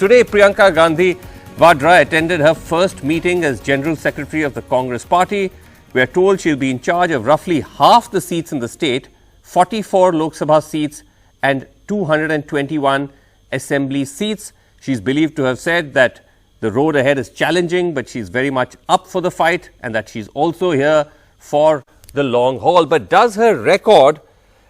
Today, Priyanka Gandhi Vadra attended her first meeting as General Secretary of the Congress Party. We are told she'll be in charge of roughly half the seats in the state, 44 Lok Sabha seats and 221 Assembly seats. She's believed to have said that the road ahead is challenging, but she's very much up for the fight and that she's also here for the long haul. But does her record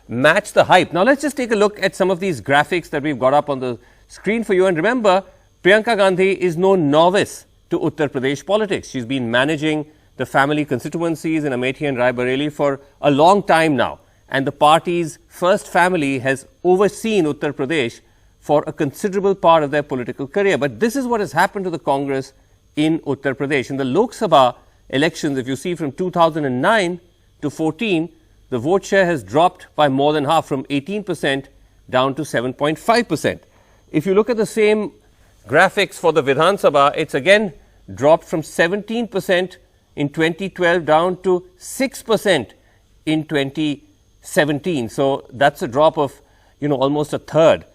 match the hype? Now, let's just take a look at some of these graphics that we've got up on the screen for you. And remember, Priyanka Gandhi is no novice to Uttar Pradesh politics. She's been managing the family constituencies in Amethi and Rai Bareli for a long time now. And the party's first family has overseen Uttar Pradesh for a considerable part of their political career. But this is what has happened to the Congress in Uttar Pradesh. In the Lok Sabha elections, if you see from 2009 to 14, the vote share has dropped by more than half, from 18% down to 7.5%. If you look at the same graphics for the Vidhan Sabha, it's again dropped from 17% in 2012 down to 6% in 2017. So that's a drop of, almost a third.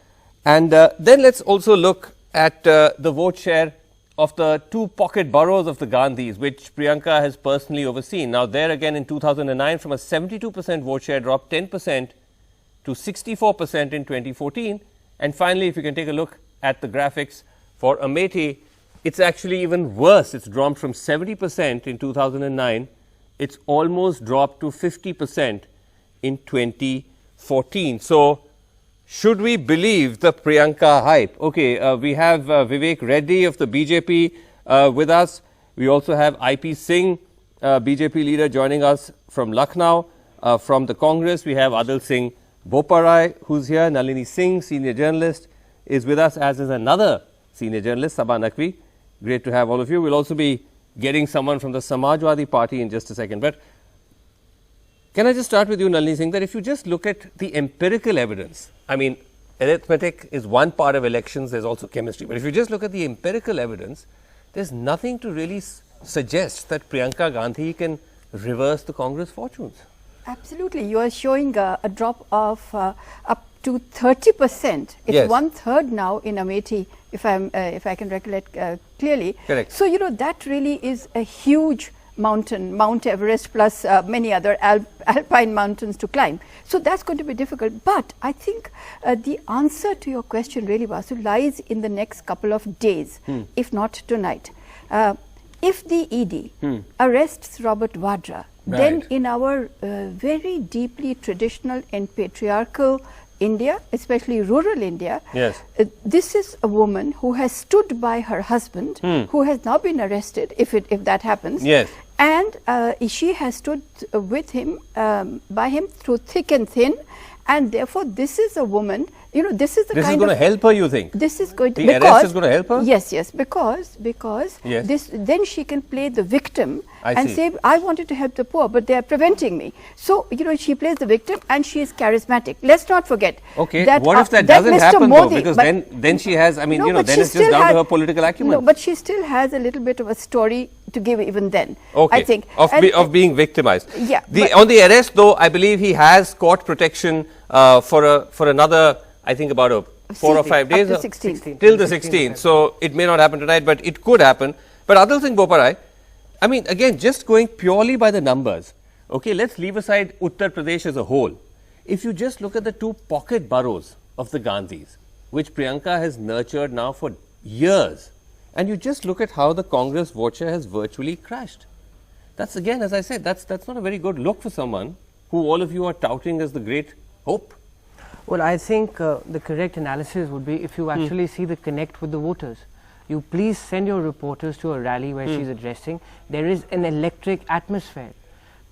And then let's also look at the vote share of the two pocket boroughs of the Gandhis, which Priyanka has personally overseen. Now, there again in 2009, from a 72% vote share, dropped 10% to 64% in 2014. And finally, if you can take a look at the graphics for Amethi, it's actually even worse. It's dropped from 70% in 2009. It's almost dropped to 50% in 2014. So, should we believe the Priyanka hype? Okay, we have Vivek Reddy of the BJP with us. We also have IP Singh, BJP leader, joining us from Lucknow. From the Congress, we have Adil Singh Boparai, who's here. Nalini Singh, senior journalist, is with us, as is another senior journalist, Sabha Naqvi. Great to have all of you. We'll also be getting someone from the Samajwadi Party in just a second. But can I just start with you, Nalini Singh, that if you just look at the empirical evidence, I mean, arithmetic is one part of elections, there's also chemistry. But if you just look at the empirical evidence, there's nothing to really suggest that Priyanka Gandhi can reverse the Congress fortunes. Absolutely. You are showing a drop of up to 30%. It's Yes. 1/3 now in Amethi, if I can recollect clearly. Correct. So, that really is a huge mountain, Mount Everest plus many other alpine mountains to climb. So that's going to be difficult. But I think the answer to your question really, Vasu, lies in the next couple of days, if not tonight. If the ED arrests Robert Vadra, then in our very deeply traditional and patriarchal India, especially rural India, this is a woman who has stood by her husband, who has now been arrested, if that happens. Yes. And she has stood with him, by him through thick and thin, and therefore this is a woman, this is the kind of... This is going to help her, you think? This is going to... The arrest is going to help her? Yes, because then she can play the victim and say, I wanted to help the poor, but they are preventing me. So, she plays the victim and she is charismatic. Let's not forget. Okay, that, what if that doesn't happen though? Because then she has, then it's just down to her political acumen. No, but she still has a little bit of a story to give even then, okay. I think. Of being victimized. Yeah. On the arrest though, I believe he has court protection for another, I think about 4 or 5 days. Up to 16th. Till the 16th. So it may not happen tonight, but it could happen. But Adil Singh Boparai, I mean, again, just going purely by the numbers, okay, let's leave aside Uttar Pradesh as a whole. If you just look at the two pocket boroughs of the Gandhis, which Priyanka has nurtured now for years, and you just look at how the Congress vote share has virtually crashed. That's, again, as I said, that's not a very good look for someone who all of you are touting as the great hope. Well, I think the correct analysis would be if you actually see the connect with the voters. You please send your reporters to a rally where she's addressing. There is an electric atmosphere.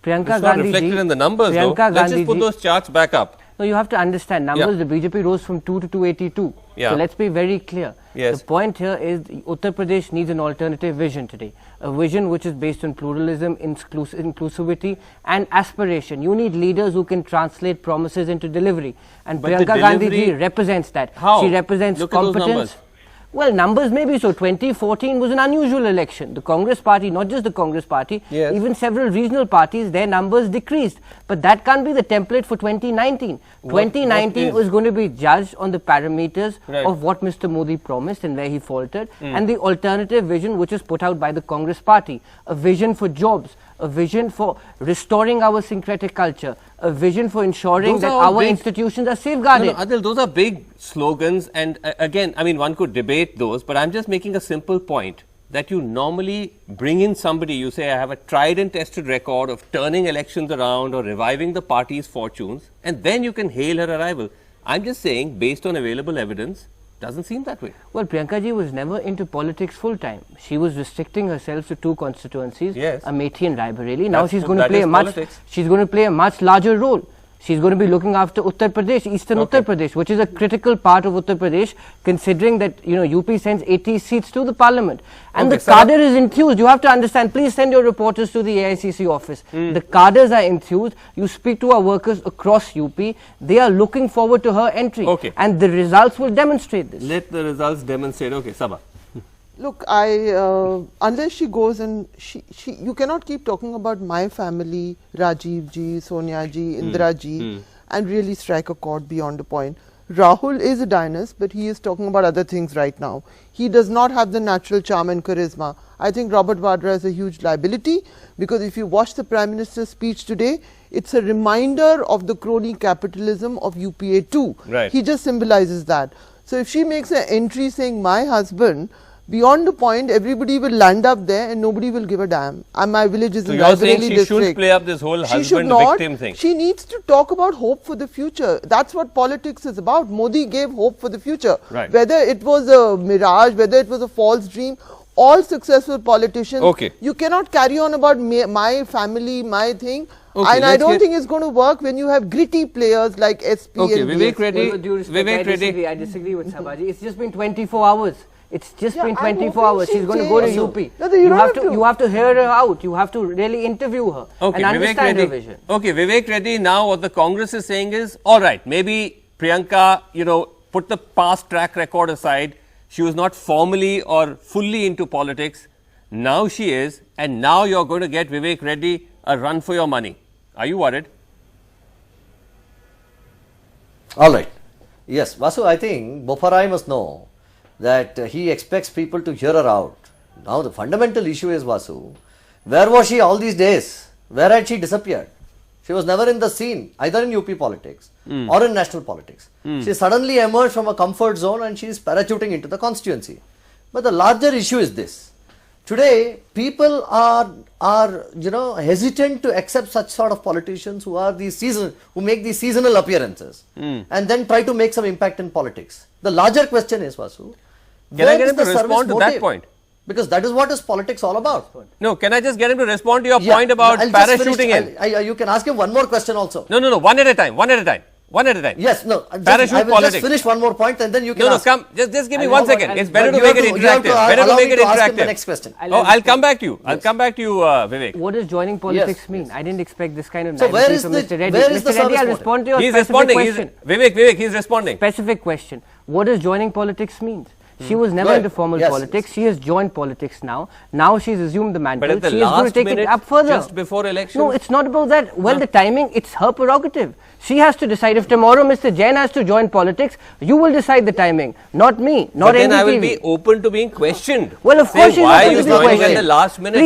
Priyanka It's not reflected in the numbers though. Let's just put those charts back up. No, you have to understand numbers. The BJP rose from 2 to 282. So let's be very clear. Yes. The point here is Uttar Pradesh needs an alternative vision today. A vision which is based on pluralism, inclusivity and aspiration. You need leaders who can translate promises into delivery. And Priyanka Gandhi represents that. How? She represents Look at those competence. numbers. Well, numbers may be so. 2014 was an unusual election. The Congress party, not just the Congress party, even several regional parties, their numbers decreased. But that can't be the template for 2019. 2019 was going to be judged on the parameters of what Mr. Modi promised and where he faltered, and the alternative vision which is put out by the Congress party. A vision for jobs, a vision for restoring our syncretic culture, a vision for ensuring that our institutions are safeguarded. No, Adil, those are big slogans, and again, I mean, one could debate those, but I'm just making a simple point that you normally bring in somebody, you say, I have a tried and tested record of turning elections around or reviving the party's fortunes, and then you can hail her arrival. I'm just saying, based on available evidence, doesn't seem that way. Well, Priyanka ji was never into politics full time. She was restricting herself to 2 constituencies, Amethi and Raebareli. Now she's going to play a much larger role. She's going to be looking after Uttar Pradesh, Eastern Uttar Pradesh, which is a critical part of Uttar Pradesh, considering that, you know, UP sends 80 seats to the parliament. And the cadre is enthused. You have to understand, please send your reporters to the AICC office. The cadres are enthused. You speak to our workers across UP. They are looking forward to her entry. And the results will demonstrate this. Let the results demonstrate. Okay, Sabha. Look, unless she goes and you cannot keep talking about my family, Rajiv ji, Sonia ji, Indira ji, and really strike a chord beyond the point. Rahul is a dynast, but he is talking about other things right now. He does not have the natural charm and charisma. I think Robert Vadra is a huge liability, because if you watch the Prime Minister's speech today, it's a reminder of the crony capitalism of UPA 2. He just symbolizes that. So if she makes an entry saying my husband, beyond the point, everybody will land up there and nobody will give a damn. And my village is in Raebareli district. So you're saying she shouldn't play up this whole husband-victim thing? She needs to talk about hope for the future. That's what politics is about. Modi gave hope for the future. Whether it was a mirage, whether it was a false dream, all successful politicians, you cannot carry on about my family, my thing. And I don't think it's going to work when you have gritty players like SP and Vivek Reddy. I disagree with Sabha ji. It's just been 24 hours. It's just been 24 hours. She's going to go to UP. You have to hear her out. You have to really interview her and understand her vision. Okay, Vivek Reddy, now what the Congress is saying is, all right, maybe Priyanka, you know, put the past track record aside. She was not formally or fully into politics. Now she is, and now you're going to get Vivek Reddy a run for your money. Are you worried? All right. Yes, Vasu, I think Boparai must know that he expects people to hear her out. Now the fundamental issue is, Vasu, where was she all these days? Where had she disappeared? She was never in the scene, either in UP politics or in national politics. She suddenly emerged from a comfort zone and she is parachuting into the constituency. But the larger issue is this. Today, people are hesitant to accept such sort of politicians who are who make these seasonal appearances and then try to make some impact in politics. The larger question is, Vasu, can I get him to respond to that point? Because that is what is politics all about. No, can I just get him to respond to your point about parachuting in? You can ask him one more question also. No, one at a time. Yes, no. Parachute I will politics. Just finish one more point and then you can ask. Come, just give me 1 second. It's better to make it interactive. Better to make it interactive. The next question. I'll come back to you. I'll come back to you, Vivek. What does joining politics mean? I didn't expect this kind of So where is from the Mr. Reddy. Where is the Mr. Reddy, I'll service respond to your He's specific responding. question. Vivek, he's responding. Specific question. What does joining politics mean? She was never into formal politics. She has joined politics now. Now she's assumed the mantle. But at the she is going to take it up further. Just before election. No, it's not about that. Well, the timing, it's her prerogative. She has to decide. If tomorrow Mr. Jain has to join politics, you will decide the timing, not me, not but then NDTV. I will be open to being questioned. Well, of course she's open to be questioned. At the last minute.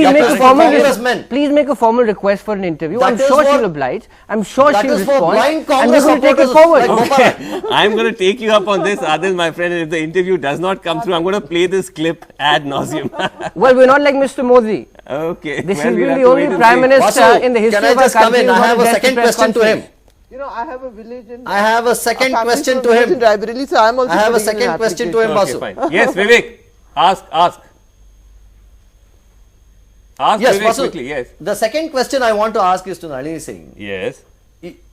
Please make a formal request for an interview. I'm sure she'll oblige. I'm sure she'll respond. And we're going to take it forward. Okay. I'm going to take you up on this, Adil, my friend. If the interview does not come through, I'm going to play this clip ad nauseum. Well, we're not like Mr. Modi. Okay. This will be the only Prime Minister in the history of our country. Can I have a second question to him? You know, I have a village in... I have a second question to him. Raebareli, so I'm also I have a second question to him, Vasu. Yes, Vivek. Ask. Ask yes, Vivek Vasu, quickly, yes. The second question I want to ask is to Nalini Singh. Yes.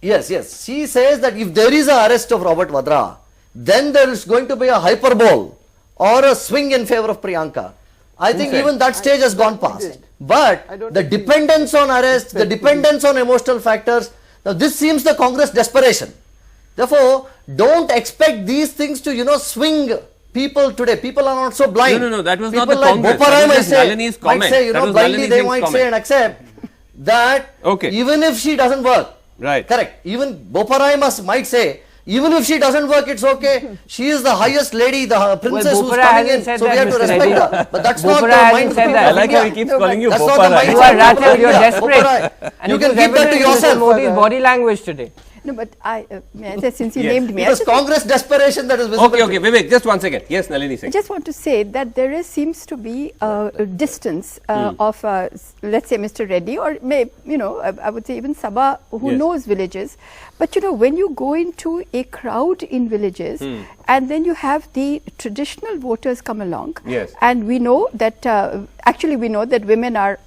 Yes. She says that if there is an arrest of Robert Vadra, then there is going to be a hyperbole or a swing in favor of Priyanka. I think even that stage has gone past. But the dependence on arrest, the dependence on emotional factors, now this seems the Congress desperation. Therefore, don't expect these things to, swing people today, people are not so blind. No, that was people not the like Congress. Boparai That was might just say, Nalini's might comment. say, you That know, was blindly Nalini they Singh's might comment. say and accept that Okay. even if she doesn't work, Right. correct, even Boparai might say, even if she doesn't work, it's okay. She is the highest lady, the princess who's Boparai coming hasn't in, said so we that, have to Mr. respect Reddy. her. But that's not the Boparai mind of hasn't the said people I of like how he India. keeps calling you That's not the Boparai. mind You of are the people of rattled, you're India. desperate. Boparai. And You it can was give that to evident in Mr. yourself. Modi's body language today. No, but since you Yes. named me, It I was just, Congress desperation that is visible. Okay, Vivek, just 1 second. Yes, Nalini I Singh. just want to say that there seems to be a distance of, let's say, Mr. Reddy, or I would say even Sabha, who Yes. knows villages. But when you go into a crowd in villages, and then you have the traditional voters come along, Yes. and we know that we know that women are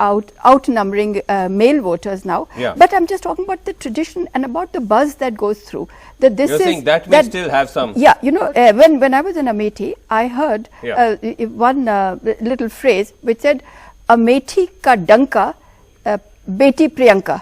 outnumbering male voters now. Yeah. But I'm just talking about the tradition and about the buzz that goes through. That this You're is saying that may still have some. Yeah, when I was in Amethi, I heard Yeah. one little phrase which said, "Amethi ka danka, beti Priyanka."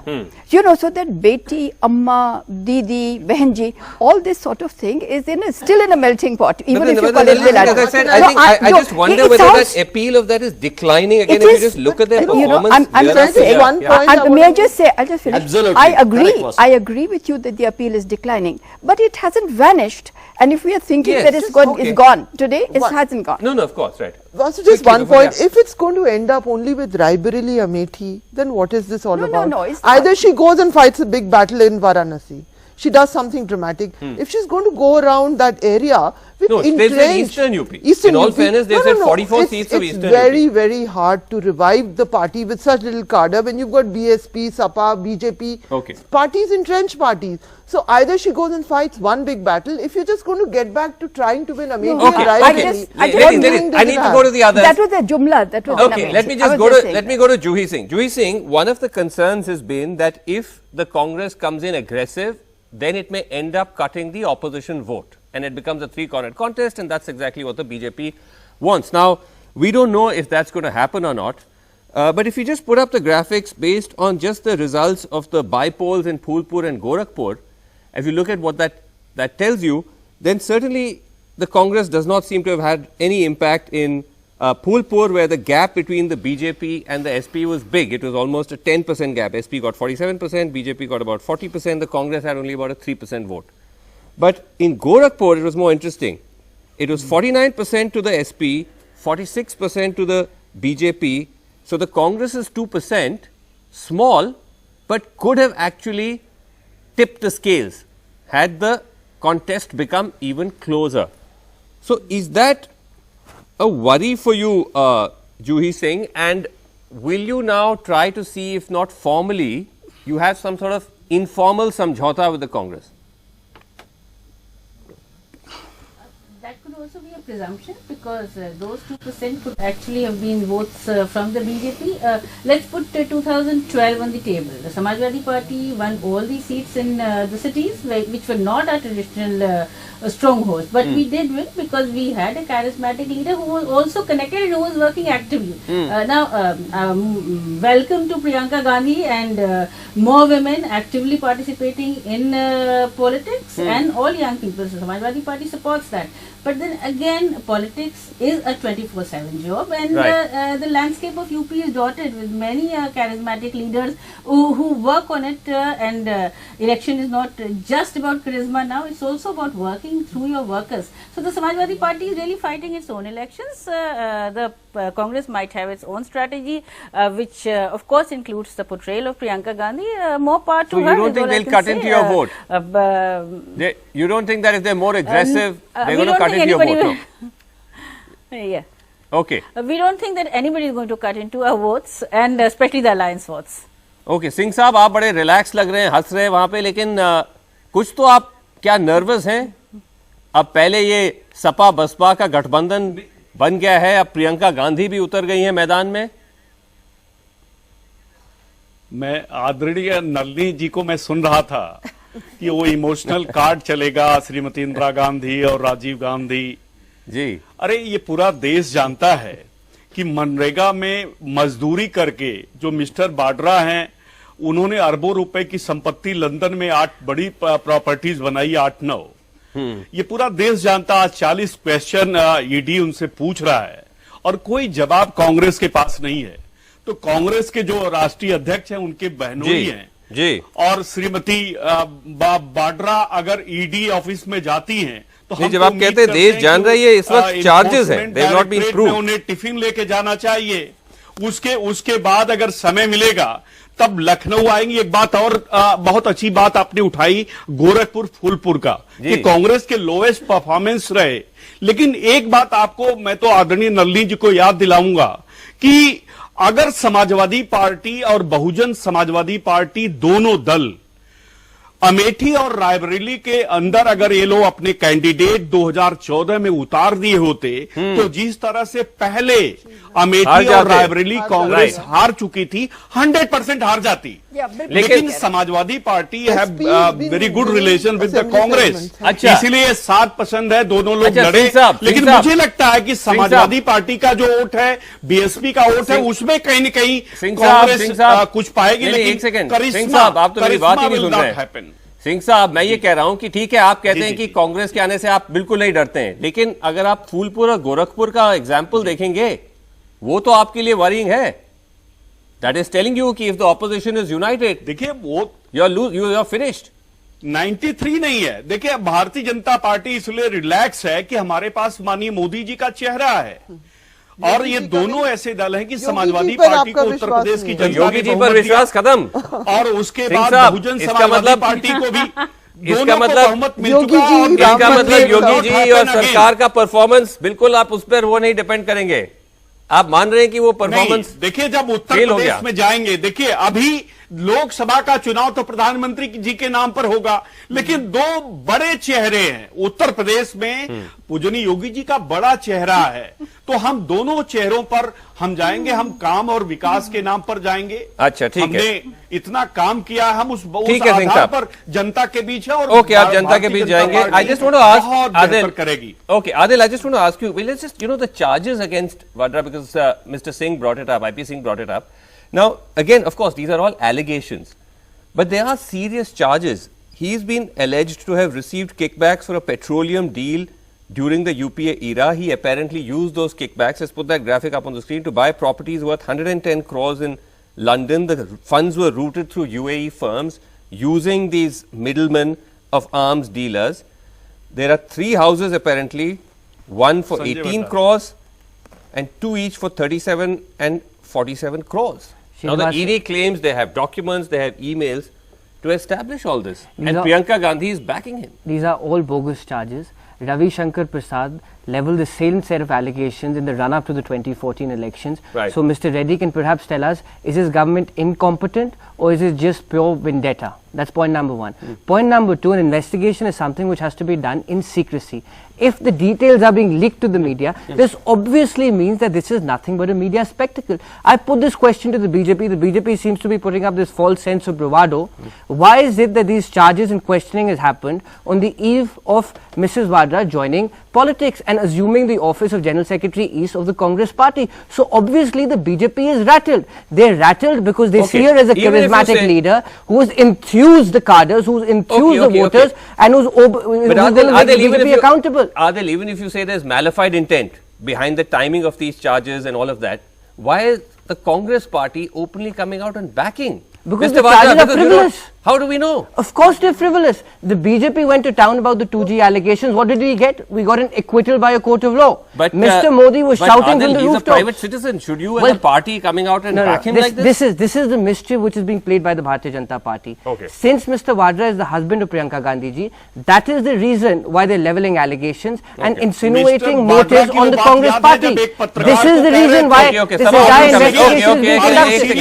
So that beti, amma, didi, behenji, all this sort of thing is still in a melting pot, even if you call it village. As I said, No, I just wonder it whether sounds- that appeal of that is declining again. It If you is, just look at their but, performance. I'm year going to after say year. one Yeah. point- may I just say, I'll just finish. Absolutely. I agree. Correct, Vasu. I agree with you that the appeal is declining, but it hasn't vanished. And if we are thinking Yes, that it's just- okay. gone today, it hasn't gone. No, of course, right. Also, just Quickly, one before- point. yeah. If it's going to end up only with Raebareli Amethi, then what is this all No, about? no, it's Either not. she goes and fights a big battle in Varanasi. She does something dramatic. If she's going to go around that area with No, they said entrenched- Eastern UP. Eastern In all UP. fairness, they No, said no, 44 it's- seats of it's Eastern very, UP. very hard to revive the party with such little cadre when you've got BSP, SAPA, BJP, Okay. parties, entrenched parties. So either she goes and fights one big battle. If you're just going to get back to trying to win Amethi Okay, and okay. Raebareli, I just- what Ladies, meaning does I it need to have? go to the others. That was a jumla. That was Okay, an let me amazing. just I go was to saying let that. me go to Juhi Singh. Juhi Singh, one of the concerns has been that if the Congress comes in aggressive, then it may end up cutting the opposition vote, and it becomes a three-cornered contest, and that's exactly what the BJP wants. Now, we don't know if that's going to happen or not, but if you just put up the graphics based on just the results of the by-polls in Phulpur and Gorakhpur, if you look at what that tells you, then certainly the Congress does not seem to have had any impact in Phulpur, where the gap between the BJP and the SP was big. It was almost a 10% gap. SP got 47%, BJP got about 40%, the Congress had only about a 3% vote. But in Gorakhpur, it was more interesting. It was 49% to the SP, 46% to the BJP. So the Congress is 2%, small, but could have actually tipped the scales had the contest become even closer. So is that a worry for you, Juhi Singh, and will you now try to see if not formally, you have some sort of informal samjhauta with the Congress? That could also be a presumption, because those 2% could actually have been votes from the BJP. Let's put 2012 on the table. The Samajwadi Party won all the seats in the cities which were not our traditional strongholds, but we did win because we had a charismatic leader who was also connected and who was working actively. Welcome to Priyanka Gandhi and more women actively participating in politics, and all young people. So Samajwadi Party supports that. But then again, politics is a 24/7 job, and Right. the landscape of UP is dotted with many charismatic leaders who work on it, and election is not just about charisma now, it's also about working through your workers. So the Samajwadi Party is really fighting its own elections. The Congress might have its own strategy, which of course includes the portrayal of Priyanka Gandhi. More power to So her. you don't is think all I they'll can cut say. into your vote? You don't think that if they're more aggressive, they're we going to don't cut think into your anybody vote? No? Yeah. Okay. We don't think that anybody is going to cut into our votes, and especially the alliance votes. Okay Singh साहब, आप बड़े relax लग रहे हैं, हंस रहे हैं वहां पे, लेकिन कुछ तो आप क्या नर्वस हैं? अब पहले ये सपा बसपा का गठबंधन बन गया है, अब प्रियंका गांधी भी उतर गई हैं मैदान में. मैं आदरणीय नलिनी जी को मैं सुन रहा था कि वो इमोशनल कार्ड चलेगा श्रीमती इंदिरा गांधी और राजीव गांधी जी. अरे ये पूरा देश जानता है कि मनरेगा में मजदूरी करके जो मिस्टर बाड्रा हैं, उन्होंने अरबों रुपए की संपत्ति लंदन में 8 बड़ी प्रॉपर्टीज बनाई, 8-9. ये पूरा देश जानता, आज 40 क्वेश्चन ईडी उनसे पूछ रहा है और कोई जवाब कांग्रेस के पास नहीं है। तो कांग्रेस के जो राष्ट्रीय अध्यक्ष हैं उनके बहनोई हैं जी, और श्रीमती वाड्रा अगर ईडी ऑफिस में जाती हैं तो हम जब आप कहते हैं देश जान रही है, इस वक्त चार्जेस हैं, they have not been proved, उन्हें टिफिन लेके जाना चाहिए। उसके बाद अगर समय मिलेगा तब लखनऊ आएंगी। एक बात और बहुत अच्छी बात आपने उठाई गोरखपुर फूलपुर का, कि कांग्रेस के लोएस्ट परफॉर्मेंस रहे। लेकिन एक बात आपको मैं तो आदरणीय नलिनी जी को याद दिलाऊंगा कि अगर समाजवादी पार्टी और बहुजन समाजवादी पार्टी दोनों दल अमेठी और रायबरेली के अंदर अगर ये लोग अपने कैंडिडेट 2014 में उतार दिए होते तो जिस तरह से पहले अमेठी और रायबरेली कांग्रेस हार चुकी थी 100% हार जाती। लेकिन Samajwadi party have very good relation with the Congress, अच्छा, इसीलिए 7 पसंद है, दोनों लोग अच्छा, लड़े। लेकिन मुझे लगता है कि समाजवादी पार्टी का जो वोट है, बीएसपी का वोट है, उसमें कहीं न कहीं कांग्रेस कुछ पाएगी। लेकिन एक सेकंड सिंह साहब, आप तो मेरी बात ही नहीं सुन रहे हैं। सिंह साहब, मैं ये कह रहा हूं कि ठीक है, आप कहते हैं कि कांग्रेस के आने से आप बिल्कुल नहीं डरते हैं, लेकिन अगर आप फूलपुर और गोरखपुर का एग्जाम्पल देखेंगे, वो तो आपके लिए वरीइंग है। दैट इज टेलिंग यू कि if the opposition is United, देखिए वो यू आर फिनिश्ड। 93 नहीं है। देखिए भारतीय जनता पार्टी इसलिए रिलैक्स है कि हमारे पास माननीय मोदी जी का चेहरा है, और ये दोनों ऐसे दल हैं कि समाजवादी पार्टी को उत्तर प्रदेश की जनता योगी जी पर विश्वास खत्म, और उसके बाद बहुजन समाजवादी पार्टी को भी इसका मतलब योगी जी और सरकार का परफॉर्मेंस बिल्कुल आप उस पर वो नहीं डिपेंड करेंगे। आप मान रहे हैं कि वो परफॉर्मेंस, देखिए जब उत्तर प्रदेश में जाएंगे, देखिए अभी लोकसभा का चुनाव तो प्रधानमंत्री जी के नाम पर होगा, लेकिन दो बड़े चेहरे हैं उत्तर प्रदेश में। पूजनीय योगी जी का बड़ा चेहरा है, तो हम दोनों चेहरों पर हम जाएंगे, हम काम और विकास के नाम पर जाएंगे। अच्छा ठीक है, हमने इतना काम किया, हम उस आधार पर जनता के बीच है। और ओके, आप जनता के बीच जाएंगे। I just want to ask Adil करेगी। Okay Adil, I just want to ask you, let's just the charges against Vadra, because mister Singh brought it up, IP Singh brought it up. Now, again, of course, these are all allegations, but there are serious charges. He's been alleged to have received kickbacks for a petroleum deal during the UPA era. He apparently used those kickbacks, let's put that graphic up on the screen, to buy properties worth 110 crores in London. The funds were routed through UAE firms using these middlemen of arms dealers. There are 3 houses apparently, one for 18 crores and 2 each for 37 and 47 crores. Now the ED claims they have documents, they have emails to establish all this, and Priyanka Gandhi is backing him. These are all bogus charges. Ravi Shankar Prasad leveled the same set of allegations in the run-up to the 2014 elections. Right. So Mr. Reddy can perhaps tell us, is his government incompetent or is it just pure vendetta? That's point number 1. Point number 2, an investigation is something which has to be done in secrecy. If the details are being leaked to the media, this obviously means that this is nothing but a media spectacle. I put this question to the BJP. The BJP seems to be putting up this false sense of bravado. Why is it that these charges and questioning has happened on the eve of Mrs. Vadra joining politics and assuming the office of General Secretary East of the Congress Party? So obviously the BJP is rattled. They're rattled because they see her as a charismatic leader who's enthused the cadres, who's enthused the voters, and who's going to make the BJP accountable. Adil, even if you say there's malified intent behind the timing of these charges and all of that, why is the Congress party openly coming out and backing? Because the charges are frivolous. How do we know? Of course they're frivolous. The BJP went to town about the 2G allegations. What did we get? We got an acquittal by a court of law. But Mr. Modi was shouting from the rooftop. He's a private citizen. Should you as a party coming out and back him like this? This is the mischief which is being played by the Bharatiya Janata Party. Okay. Since Mr. Vadra is the husband of Priyanka Gandhi ji, that is the reason why they're levelling allegations and insinuating motives on the Congress party. This is the reason why this entire investigation is being conducted.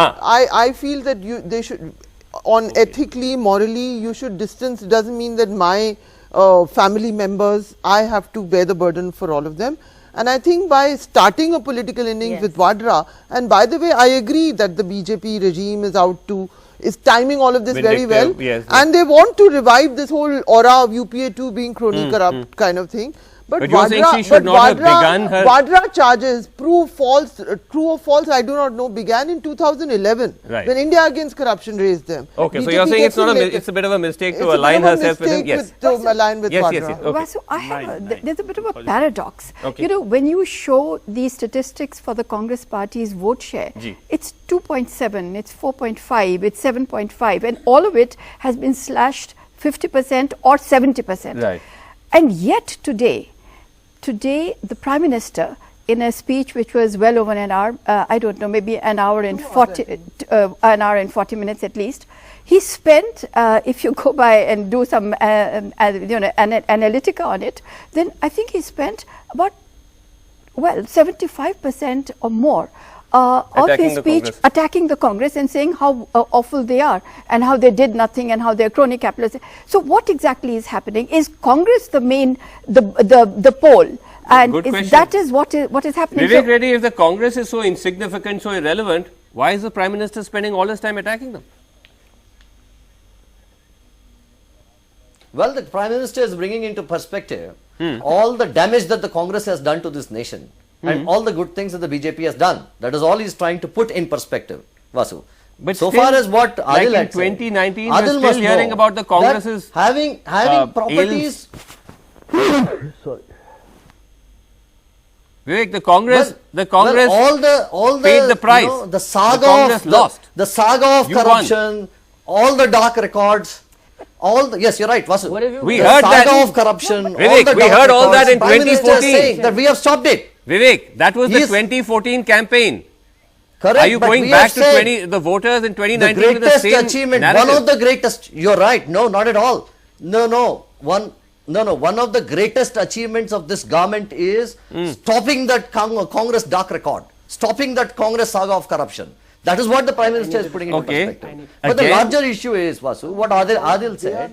I feel that they should, on ethically, morally, you should distance. Doesn't mean that my family members, I have to bear the burden for all of them. And I think by starting a political innings with Vadra, and by the way, I agree that the BJP regime is out to, is timing all of this very well. Vindictive, yes, yes. And they want to revive this whole aura of UPA2 being crony corrupt kind of thing. But you're saying she should not have begun her- Vadra charges, prove false, true or false, I do not know, began in 2011 Right. when India Against Corruption raised them. Okay, so BJP you're saying gets it's not in later. it's a bit of a mistake It's to a bit align of a herself with him. mistake Yes. to align with Yes, Vadra. yes, yes. Okay. Vasu, I have Nine. there's a bit of a paradox. Okay. You know, when you show the statistics for the Congress party's vote share, Ji. it's 2.7, it's 4.5, it's 7.5, and all of it has been slashed 50% or 70%. Right. And yet today, the Prime Minister, in a speech which was well over an hour, I don't know, maybe an hour and 40 minutes at least, he spent, if you go by and do some analytica on it, then I think he spent about, 75% or more of Attacking his the speech Congress. attacking the Congress and saying how awful they are and how they did nothing and how they're crony capitalists. So what exactly is happening? Is Congress the main, the pole? And Good question. that is what is happening. Vivek So- Reddy, if the Congress is so insignificant, so irrelevant, why is the Prime Minister spending all his time attacking them? Well, the Prime Minister is bringing into perspective all the damage that the Congress has done to this nation and all the good things that the BJP has done. That is all he is trying to put in perspective, Vasu. But so still, far as what Adil like in had said, 2019, we're Adil still must hearing know about the that Congress's, having properties. Vivek, the Congress all the paid the price. the saga The Congress of lost. the saga of You won. corruption, all the dark records, all the yes, you're right, Vasu. What have you- We the heard saga that- of corruption. Vivek, all the we dark heard all records. that in Prime Minister is 2014. saying that we have stopped it. Vivek, that was the He is- 2014 campaign. Correct. Are you but going we back have to said the voters in the 2019 with the greatest same achievement, narrative? one of the greatest, you're right, no, not at all. One of the greatest achievements of this government is stopping that Congress dark record, stopping that Congress saga of corruption. That is what the Prime Minister is putting into Okay. perspective. But the Again- larger issue is, Vasu, what Adil said,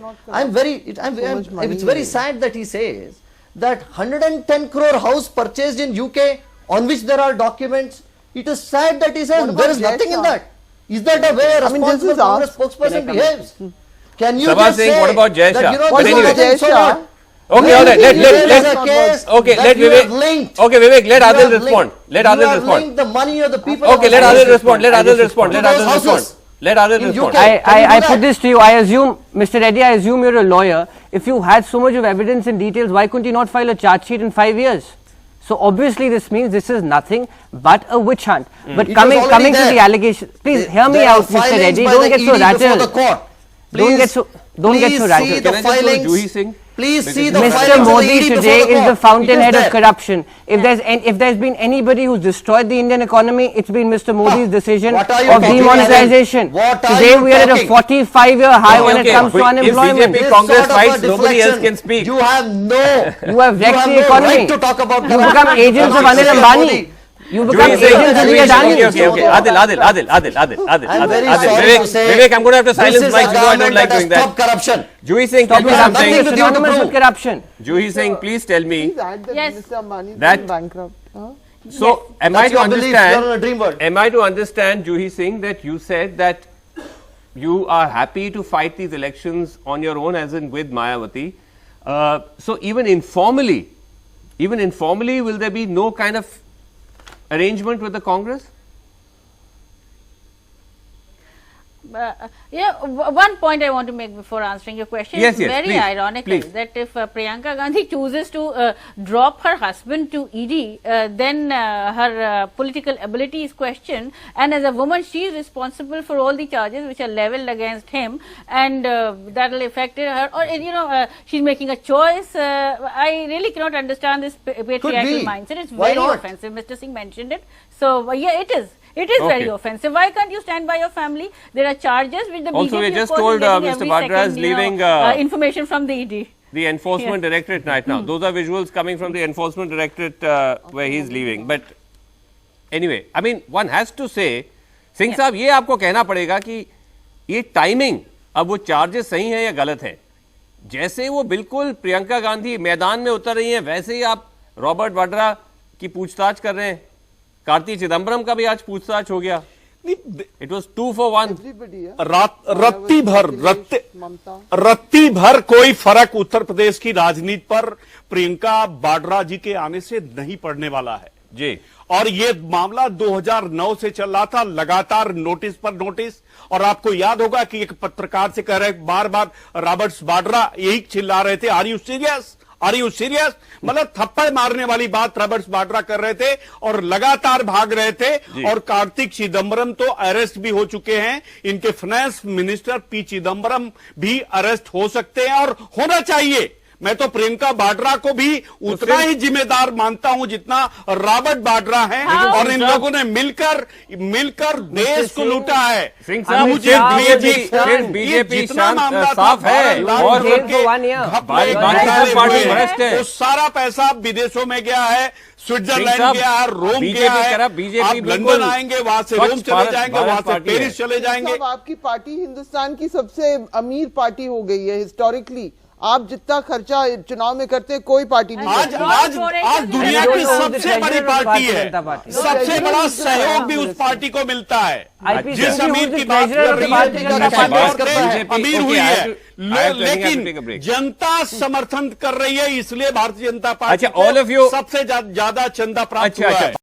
it's very sad that he says that 110 crore house purchased in UK on which there are documents. It is sad that he says What about there is nothing in Jay that. Is that a way a I mean, this responsible is Congress asked. spokesperson behaves? Can you Sabha just saying, say what about Jay that, Shah? you know, But this anyway. is nothing so Jay Shah. not? Okay, all right. There is Let a case okay, that let you have Vivek. linked. Okay, Vivek, let You Adil have respond. linked- Let you Adil have respond. linked the money of the people. Okay, of let Congress Adil respond. Let Adil respond. to Let those Adil respond. houses. Let Adil In respond. UK. Can you I do put that? this to you. I assume, Mr. Reddy, I assume you're a lawyer. If you had so much of evidence and details, why couldn't you not file a charge sheet in 5 years? So obviously this means this is nothing but a witch hunt. But It coming was already to there. the allegation, please hear me There are out, Mr. filings Reddy. by Don't the get so ED before rattled. the court. Don't get so please see rattled. the Can I just go to filings. Juhi Singh? Please see the Mr. filings of Modi the ED today before the is the court. fountainhead It is of there. corruption. If there's been anybody who's destroyed the Indian economy, it's been Mr. Modi's decision What are you of talking demonetization. about? What are Today you we are at a talking? 45-year high when Okay, it comes to if unemployment. BJP This Congress sort of a fights, nobody else deflection, can speak. You have no. You have wrecked the no economy. right to talk about. You become agents of Anil Ambani. You become Juhi Singh, agents of Juhi the Singh, Adani. okay. Adil. I'm very Adil. sorry to say. Vivek, I'm going to have to This silence is Mike. a You know I don't government like that has doing that. stopped corruption. Juhi Singh, tell me Stop something. it. It's synonymous with corruption. Juhi Singh, please tell me. Please add that Yes. Mr. Ambani is That- bankrupt. Huh? So, am I That's to your belief. You're on a understand? dream world. Am I to understand, Juhi Singh, that you said that you are happy to fight these elections on your own, as in with Mayawati? So, even informally, will there be no kind of arrangement with the Congress? One point I want to make before answering your question. Yes, it's yes, very please, ironical please. that if Priyanka Gandhi chooses to drop her husband to ED, then her political ability is questioned, and as a woman she is responsible for all the charges which are leveled against him, and that will affect her, or she's making a choice. I really cannot understand this patriarchal be. mindset. It's Why very not? offensive. Mr. Singh mentioned it. So yeah, it is. It is very Okay. offensive. Why can't you stand by your family? There are charges which the Also, BJP we of just course, told, is getting Mr. every Vadra is second, leaving, information from the ED. The Enforcement Yes. Directorate right now. Those are visuals coming from the Enforcement Directorate where he's leaving. But anyway, I mean, one has to say, Singh साहब ये आपको कहना पड़ेगा कि ये timing अब वो charges सही हैं या गलत हैं. जैसे वो बिल्कुल प्रियंका गांधी मैदान में उतर रही हैं, वैसे ही आप रॉबर्ट वाड्रा की पूछताछ कर रहे हैं. कार्ति चिदम्बरम का भी आज पूछताछ हो गया. It was 2 for 1. Everybody, yeah. रत्ती भर कोई फर्क उत्तर प्रदेश की राजनीति पर प्रियंका वाड्रा जी के आने से नहीं पड़ने वाला है जी। और ये मामला 2009 से चल रहा था, लगातार नोटिस पर नोटिस। और आपको याद होगा कि एक पत्रकार से कह रहे बार बार रॉबर्ट्स वाड्रा यही चिल्ला रहे थे, are you serious, are you serious, मतलब थप्पड़ मारने वाली बात रॉबर्ट्स वाड्रा कर रहे थे और लगातार भाग रहे थे। और कार्तिक चिदम्बरम तो अरेस्ट भी हो चुके हैं, इनके फाइनेंस मिनिस्टर पी चिदम्बरम भी अरेस्ट हो सकते हैं और होना चाहिए। मैं तो प्रियंका वाड्रा को भी उतना ही जिम्मेदार मानता हूं जितना रॉबर्ट वाड्रा है। और इन लोगों ने मिलकर देश को लूटा है। मुझे बीजेपी जितना मामला साफ है और तो सारा पैसा विदेशों में गया है, स्विट्जरलैंड गया है, रोम गया है। बीजेपी आप लंदन आएंगे, वहां से रोम चले जाएंगे, वहां से पेरिस चले जाएंगे। आपकी पार्टी हिंदुस्तान की सबसे अमीर पार्टी हो गई है हिस्टोरिकली। आप जितना खर्चा चुनाव में करते हैं कोई पार्टी नहीं आज दुनिया की सबसे बड़ी पार्टी है, सबसे बड़ा सहयोग भी उस पार्टी को मिलता है। जिस अमीर की बात कर रही है अमीर हुई है, लेकिन जनता समर्थन कर रही है, इसलिए भारतीय जनता पार्टी सबसे ज्यादा चंदा प्राप्त हुआ है।